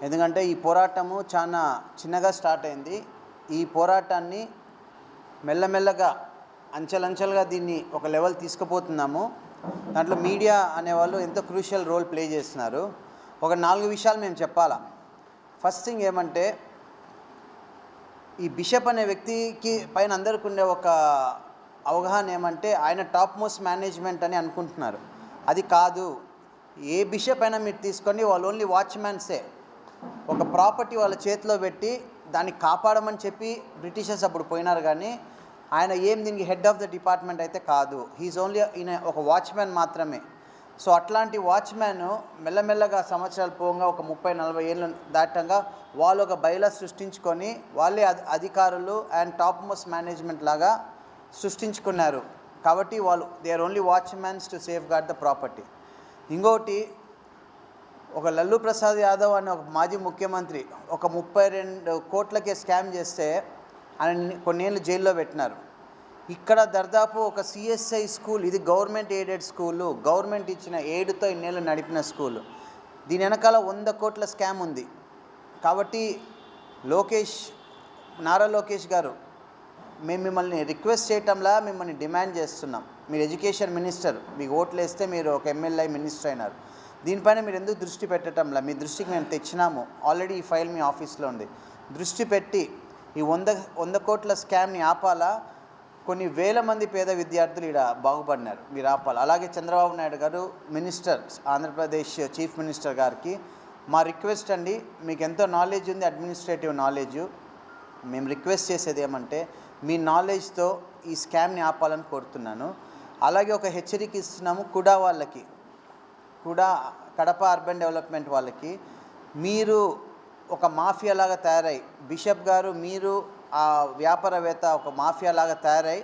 ఎందుకంటే ఈ పోరాటము చాలా చిన్నగా స్టార్ట్ అయింది. ఈ పోరాటాన్ని మెల్లమెల్లగా అంచెలంచెలుగా దీన్ని ఒక లెవెల్ తీసుకుపోతున్నాము. దాంట్లో మీడియా అనేవాళ్ళు ఎంతో క్రూషియల్ రోల్ ప్లే చేస్తున్నారు. ఒక 4 విషయాలు మేము చెప్పాలా. ఫస్ట్ థింగ్ ఏమంటే, ఈ బిషప్ అనే వ్యక్తికి పైన అందరికీ ఉండే ఒక అవగాహన ఏమంటే, ఆయన టాప్ మోస్ట్ మేనేజ్మెంట్ అని అనుకుంటున్నారు. అది కాదు. ఏ బిషప్ అయినా మీరు తీసుకోండి, వాళ్ళు ఓన్లీ వాచ్మ్యాన్సే. ఒక ప్రాపర్టీ వాళ్ళ చేతిలో పెట్టి దాన్ని కాపాడమని చెప్పి బ్రిటిషర్స్ అప్పుడు పోయినారు, కానీ ఆయన దీనికి హెడ్ ఆఫ్ ద డిపార్ట్మెంట్ అయితే కాదు. హీఈస్ ఓన్లీ ఈయన ఒక వాచ్మ్యాన్ మాత్రమే. సో అట్లాంటి వాచ్మ్యాన్ మెల్లమెల్లగా సంవత్సరాలు పోగా ఒక 30-40 ఏళ్ళు దాటంగా వాళ్ళు ఒక బయలా సృష్టించుకొని వాళ్ళే అధికారులు అండ్ టాప్ మోస్ట్ మేనేజ్మెంట్ లాగా సృష్టించుకున్నారు. కాబట్టి వాళ్ళు they are only watchmans to safeguard the property. ఇంకోటి, ఒక లల్లూ ప్రసాద్ యాదవ్ అనే ఒక మాజీ ముఖ్యమంత్రి ఒక 32 కోట్లకే స్కామ్ చేస్తే ఆయన కొన్నేళ్ళు జైల్లో పెట్టినారు. ఇక్కడ దాదాపు ఒక సిఎస్ఐ స్కూల్, ఇది గవర్నమెంట్ ఎయిడెడ్ స్కూలు, గవర్నమెంట్ ఇచ్చిన ఎయిడ్తో ఇన్నేళ్ళు నడిపిన స్కూలు, దీని వెనకాల 100 కోట్ల స్కామ్ ఉంది. కాబట్టి నారా లోకేష్ గారు, మేము మిమ్మల్ని రిక్వెస్ట్ చేయటంలా మిమ్మల్ని డిమాండ్ చేస్తున్నాం. మీరు ఎడ్యుకేషన్ మినిస్టర్, మీకు ఓట్లు వేస్తే మీరు ఒక ఎమ్మెల్యే మినిస్టర్ అయినారు. దీనిపైన మీరు ఎందుకు దృష్టి పెట్టడంలా? మీ దృష్టికి మేము తెచ్చినాము. ఆల్రెడీ ఈ ఫైల్ మీ ఆఫీస్లో ఉంది. దృష్టి పెట్టి ఈ 100 కోట్ల స్కామ్ని ఆపాలా. కొన్ని వేల మంది పేద విద్యార్థులు ఇక్కడ బాగుపడినారు, మీరు ఆపాలి. అలాగే చంద్రబాబు నాయుడు గారు మినిస్టర్, ఆంధ్రప్రదేశ్ చీఫ్ మినిస్టర్ గారికి మా రిక్వెస్ట్ అండి, మీకు ఎంతో నాలెడ్జ్ ఉంది, అడ్మినిస్ట్రేటివ్ నాలెడ్జ్. మేము రిక్వెస్ట్ చేసేది ఏమంటే, మీ నాలెడ్జ్తో ఈ స్కామ్ని ఆపాలని కోరుతున్నాను. అలాగే ఒక హెచ్చరిక ఇస్తున్నాము కుడా వాళ్ళకి, కూడా కడప అర్బన్ డెవలప్మెంట్ వాళ్ళకి, మీరు ఒక మాఫియా లాగా తయారై, బిషప్ గారు మీరు ఆ వ్యాపారవేత్త ఒక మాఫియా లాగా తయారై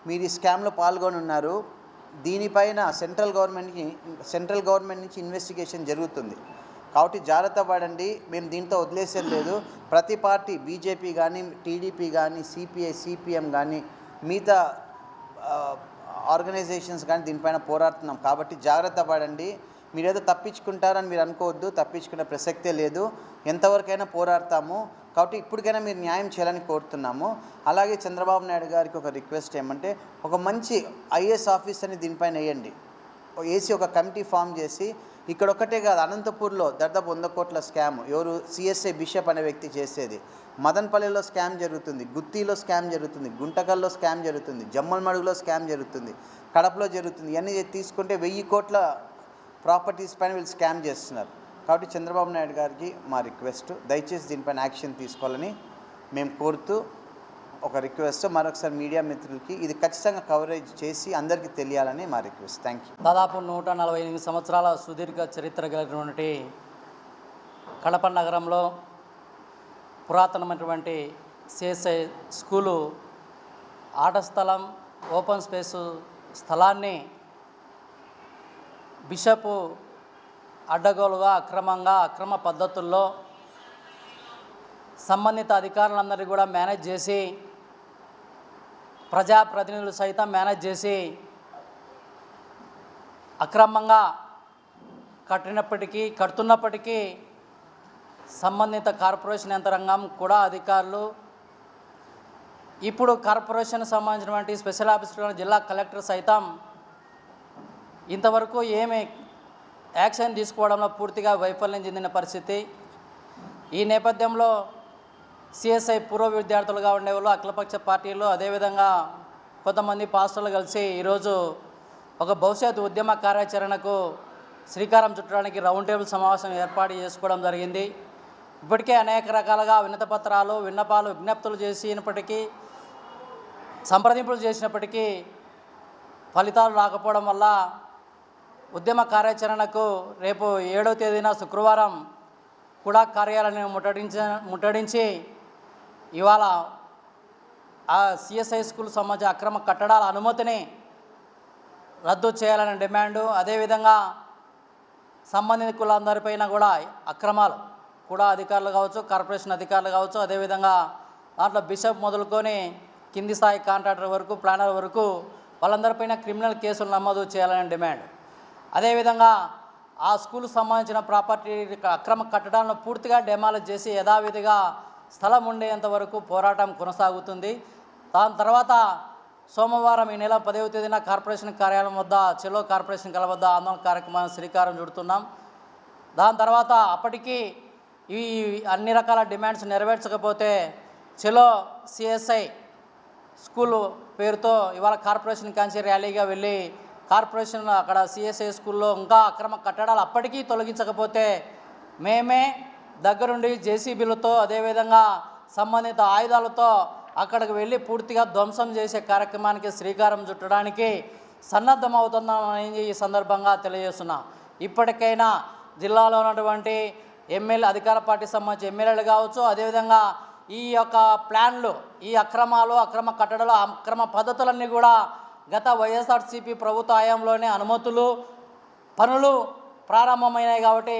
మీరు ఈ స్కామ్లో పాల్గొని ఉన్నారు. దీనిపైన సెంట్రల్ గవర్నమెంట్ నుంచి ఇన్వెస్టిగేషన్ జరుగుతుంది. కాబట్టి జాగ్రత్త పడండి. మేము దీంతో వదిలేసేది లేదు. ప్రతి పార్టీ, బీజేపీ కానీ, టీడీపీ కానీ, సిపిఐ, సిపిఎం కానీ, మిగతా ఆర్గనైజేషన్స్ కానీ దీనిపైన పోరాడుతున్నాం. కాబట్టి జాగ్రత్త పడండి. మీరేదో తప్పించుకుంటారని మీరు అనుకోవద్దు. తప్పించుకునే ప్రసక్తే లేదు. ఎంతవరకైనా పోరాడతాము. కాబట్టి ఇప్పటికైనా మీరు న్యాయం చేయాలని కోరుతున్నాము. అలాగే చంద్రబాబు నాయుడు గారికి ఒక రిక్వెస్ట్ ఏమంటే, ఒక మంచి ఐఏఎస్ ఆఫీసర్ని దీనిపైన వేయండి. వేసి ఒక కమిటీ ఫామ్ చేసి, ఇక్కడ ఒక్కటే కాదు, అనంతపూర్లో దాదాపు 100 కోట్ల స్కామ్ ఎవరు సిఎస్ఐ బిషప్ అనే వ్యక్తి చేసేది. మదనపల్లిలో స్కామ్ జరుగుతుంది, గుత్తిలో స్కామ్ జరుగుతుంది, గుంటకల్లో స్కామ్ జరుగుతుంది, జమ్మలమడుగులో స్కామ్ జరుగుతుంది, కడపలో జరుగుతుంది. ఇవన్నీ తీసుకుంటే 1000 కోట్ల ప్రాపర్టీస్ పైన వీళ్ళు స్కామ్ చేస్తున్నారు. కాబట్టి చంద్రబాబు నాయుడు గారికి మా రిక్వెస్ట్, దయచేసి దీనిపైన యాక్షన్ తీసుకోవాలని మేము కోరుతూ ఒక రిక్వెస్ట్ మరొకసారి మీడియా మిత్రులకి ఇది ఖచ్చితంగా కవరేజ్ చేసి అందరికీ తెలియాలని మా రిక్వెస్ట్. Thank you. దాదాపు 148 సంవత్సరాల సుదీర్ఘ చరిత్ర కలిగినటువంటి కడప నగరంలో పురాతనమైనటువంటి సిఎస్ఐ స్కూలు ఆట స్థలం, ఓపెన్ స్పేసు స్థలాన్ని బిషప్ అడ్డగోలుగా అక్రమ పద్ధతుల్లో సంబంధిత అధికారులందరినీ కూడా మేనేజ్ చేసి, ప్రజాప్రతినిధులు సైతం మేనేజ్ చేసి అక్రమంగా కడుతున్నప్పటికీ సంబంధిత కార్పొరేషన్ యంత్రాంగం కూడా అధికారులు, ఇప్పుడు కార్పొరేషన్ సంబంధించినటువంటి స్పెషల్ ఆఫీసర్ జిల్లా కలెక్టర్ సైతం ఇంతవరకు ఏమీ యాక్షన్ తీసుకోవడంలో పూర్తిగా వైఫల్యం చెందిన పరిస్థితి. ఈ నేపథ్యంలో సిఎస్ఐ పూర్వ విద్యార్థులుగా ఉండేవాళ్ళు, అఖిలపక్ష పార్టీలు, అదేవిధంగా కొంతమంది పాస్టర్లు కలిసి ఈరోజు ఒక భవిష్యత్ ఉద్యమ కార్యాచరణకు శ్రీకారం చుట్టడానికి రౌండ్ టేబుల్ సమావేశం ఏర్పాటు చేసుకోవడం జరిగింది. ఇప్పటికే అనేక రకాలుగా వినతపత్రాలు, విన్నపాలు, విజ్ఞప్తులు చేసినప్పటికీ, సంప్రదింపులు చేసినప్పటికీ ఫలితాలు రాకపోవడం వల్ల ఉద్యమ కార్యాచరణకు రేపు 7వ తేదీన శుక్రవారం కూడా కార్యాలయాన్ని ముట్టడించి ఇవాళ ఆ సిఎస్ఐ స్కూల్ సంబంధించిన అక్రమ కట్టడాల అనుమతిని రద్దు చేయాలనే డిమాండు, అదేవిధంగా సంబంధికులందరిపైన కూడా అక్రమాలు కూడా అధికారులు కావచ్చు, కార్పొరేషన్ అధికారులు కావచ్చు, అదేవిధంగా దాంట్లో బిషప్ మొదలుకొని కింది స్థాయి కాంట్రాక్టర్ వరకు, ప్లానర్ వరకు వాళ్ళందరిపైన క్రిమినల్ కేసులు నమోదు చేయాలనే డిమాండ్. అదేవిధంగా ఆ స్కూల్కి సంబంధించిన ప్రాపర్టీ అక్రమ కట్టడాలను పూర్తిగా డెమాలిష్ చేసి యథావిధిగా స్థలం ఉండేంత వరకు పోరాటం కొనసాగుతుంది. దాని తర్వాత సోమవారం ఈ నెల 10వ తేదీన కార్పొరేషన్ కార్యాలయం వద్ద చెలో కార్పొరేషన్ కళ వద్ద ఆందోళన కార్యక్రమాన్ని శ్రీకారం చుడుతున్నాం. దాని తర్వాత అప్పటికి ఈ అన్ని రకాల డిమాండ్స్ నెరవేర్చకపోతే చెలో సిఎస్ఐ స్కూలు పేరుతో ఇవాళ కార్పొరేషన్ కాంచి ర్యాలీగా వెళ్ళి కార్పొరేషన్ అక్కడ సిఎస్ఐ స్కూల్లో ఇంకా అక్రమ కట్టడాలు అప్పటికీ తొలగించకపోతే మేమే దగ్గరుండి జేసీబీలతో అదేవిధంగా సంబంధిత ఆయుధాలతో అక్కడికి వెళ్ళి పూర్తిగా ధ్వంసం చేసే కార్యక్రమానికి శ్రీకారం చుట్టడానికి సన్నద్ధమవుతుందని ఈ సందర్భంగా తెలియజేస్తున్నా. ఇప్పటికైనా జిల్లాలో ఉన్నటువంటి ఎమ్మెల్యే అధికార పార్టీ సంబంధించి ఎమ్మెల్యేలు కావచ్చు, అదేవిధంగా ఈ యొక్క ప్లాన్లు, ఈ అక్రమాలు, అక్రమ కట్టడాలు, అక్రమ పద్ధతులన్నీ కూడా గత వైఎస్ఆర్సీపీ ప్రభుత్వ హయాంలోనే అనుమతులు పనులు ప్రారంభమైనాయి కాబట్టి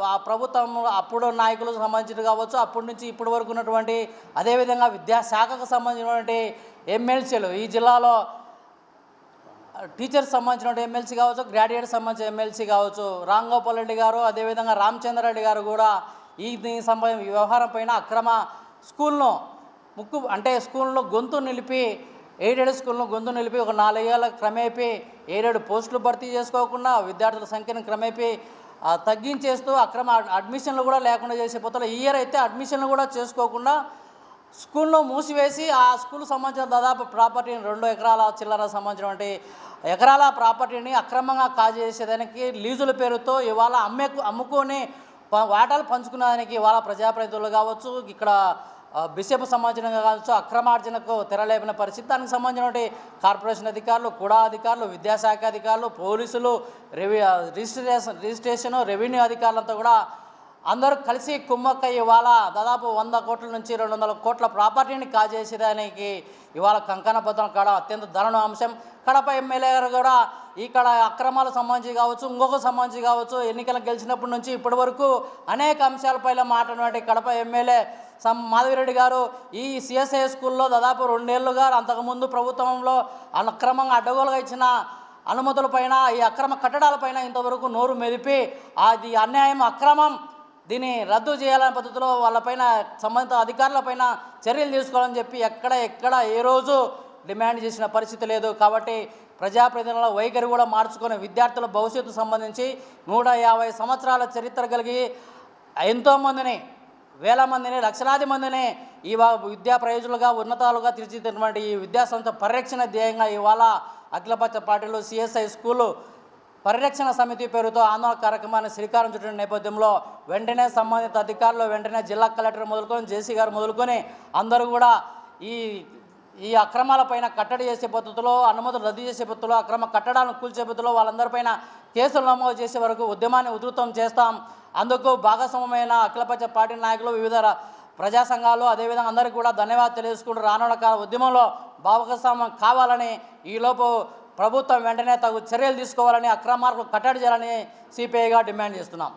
ఆ ప్రభుత్వం అప్పుడు నాయకులకు సంబంధించి కావచ్చు, అప్పటి నుంచి ఇప్పటి వరకు ఉన్నటువంటి అదేవిధంగా విద్యాశాఖకు సంబంధించినటువంటి ఎమ్మెల్సీలు ఈ జిల్లాలో టీచర్స్ సంబంధించిన ఎమ్మెల్సీ కావచ్చు, గ్రాడ్యుయేట్ సంబంధించిన ఎమ్మెల్సీ కావచ్చు, రామ్ గోపాల్ రెడ్డి గారు అదేవిధంగా రామచంద్రారెడ్డి గారు కూడా దీనికి సంబంధించిన వ్యవహారం పైన అక్రమ స్కూల్ను స్కూల్లో గొంతు నిలిపి ఎయిడెడ్ స్కూల్ను గొంతు నిలిపి ఒక 4 ఏళ్ళ క్రమేపీ ఎయిడెడ్ పోస్టులు భర్తీ చేసుకోకుండా విద్యార్థుల సంఖ్యను క్రమేపీ తగ్గించేస్తూ అక్రమ అడ్మిషన్లు కూడా లేకుండా చేసే పోతలో ఈ ఇయర్ అయితే అడ్మిషన్లు కూడా చేసుకోకుండా స్కూల్ను మూసివేసి ఆ స్కూల్ సంబంధించిన దాదాపు ప్రాపర్టీని 2 ఎకరాల చిల్లర సంబంధించినటువంటి ఎకరాల ప్రాపర్టీని అక్రమంగా కాజేసేదానికి లీజుల పేరుతో ఇవాళ అమ్ముకొని వాటాలు పంచుకునేదానికి ఇవాళ ప్రజాప్రతినిధులు కావచ్చు, ఇక్కడ బిషప్ సంబంధించిన కావచ్చు అక్రమార్జనకు తెరలేపిన పరిస్థితి. దానికి సంబంధించిన కార్పొరేషన్ అధికారులు, కూడా అధికారులు, విద్యాశాఖ అధికారులు, పోలీసులు, రిజిస్ట్రేషన్ రెవెన్యూ అధికారులంతా కూడా అందరూ కలిసి కుమ్మక్క ఇవాళ దాదాపు 100 కోట్ల నుంచి 200 కోట్ల ప్రాపర్టీని కాజేసేదానికి ఇవాళ కంకణబద్ధం కావడం అత్యంత దారుణ అంశం. కడప ఎమ్మెల్యే గారు కూడా ఇక్కడ అక్రమాలకు సంబంధించి కావచ్చు, ఇంకొక సంబంధించి కావచ్చు, ఎన్నికలు గెలిచినప్పటి నుంచి ఇప్పటి వరకు అనేక అంశాలపైన మాట్లాడినటువంటి కడప ఎమ్మెల్యే మాధవిరెడ్డి గారు ఈ సిఎస్ఐ స్కూల్లో దాదాపు 2 ఏళ్ళుగా అంతకుముందు ప్రభుత్వంలో అక్రమంగా అడ్డగోలుగా ఇచ్చిన అనుమతులపైన ఈ అక్రమ కట్టడాలపైన ఇంతవరకు నోరు మెదిపి అది అన్యాయం, అక్రమం, దీన్ని రద్దు చేయాలనే పద్ధతిలో వాళ్ళపైన సంబంధిత అధికారులపైన చర్యలు తీసుకోవాలని చెప్పి ఎక్కడ ఏ రోజు డిమాండ్ చేసిన పరిస్థితి లేదు. కాబట్టి ప్రజాప్రతినిధుల వైఖరి కూడా మార్చుకొని విద్యార్థుల భవిష్యత్తు సంబంధించి 150 సంవత్సరాల చరిత్ర కలిగి ఎంతోమందిని, వేల మందిని, లక్షలాది మందిని ఈ విద్యా ప్రయోజకులుగా ఉన్నతాలుగా తీర్చిదిద్దినటువంటి ఈ విద్యాసంస్థ పరిరక్షణ ధ్యేయంగా ఇవాళ అఖిలపక్ష పార్టీలు సిఎస్ఐ స్కూలు పరిరక్షణ సమితి పేరుతో ఆందోళన కార్యక్రమాన్ని శ్రీకారం చుట్టిన నేపథ్యంలో వెంటనే సంబంధిత అధికారులు, వెంటనే జిల్లా కలెక్టర్ మొదలుకొని జేసీ గారు మొదలుకొని అందరూ కూడా ఈ అక్రమాలపైన కట్టడి చేసే పద్ధతిలో, అనుమతులు రద్దు చేసే పద్ధతిలో, అక్రమ కట్టడాలను కూల్చే పద్ధతిలో వాళ్ళందరిపైన కేసులు నమోదు చేసే వరకు ఉద్యమాన్ని ఉధృతం చేస్తాం. అందుకు భాగస్వామ్యమైన అఖిలపక్ష పార్టీ నాయకులు, వివిధ ప్రజా సంఘాలు, అదేవిధంగా అందరికీ కూడా ధన్యవాదాలు తెలియజేసుకుంటూ రానున్న ఉద్యమంలో భాగస్వామ్యం కావాలని, ఈలోపు ప్రభుత్వం వెంటనే తగు చర్యలు తీసుకోవాలని, అక్రమాలకు కట్టడి చేయాలని సిపిఐగా డిమాండ్ చేస్తున్నాం.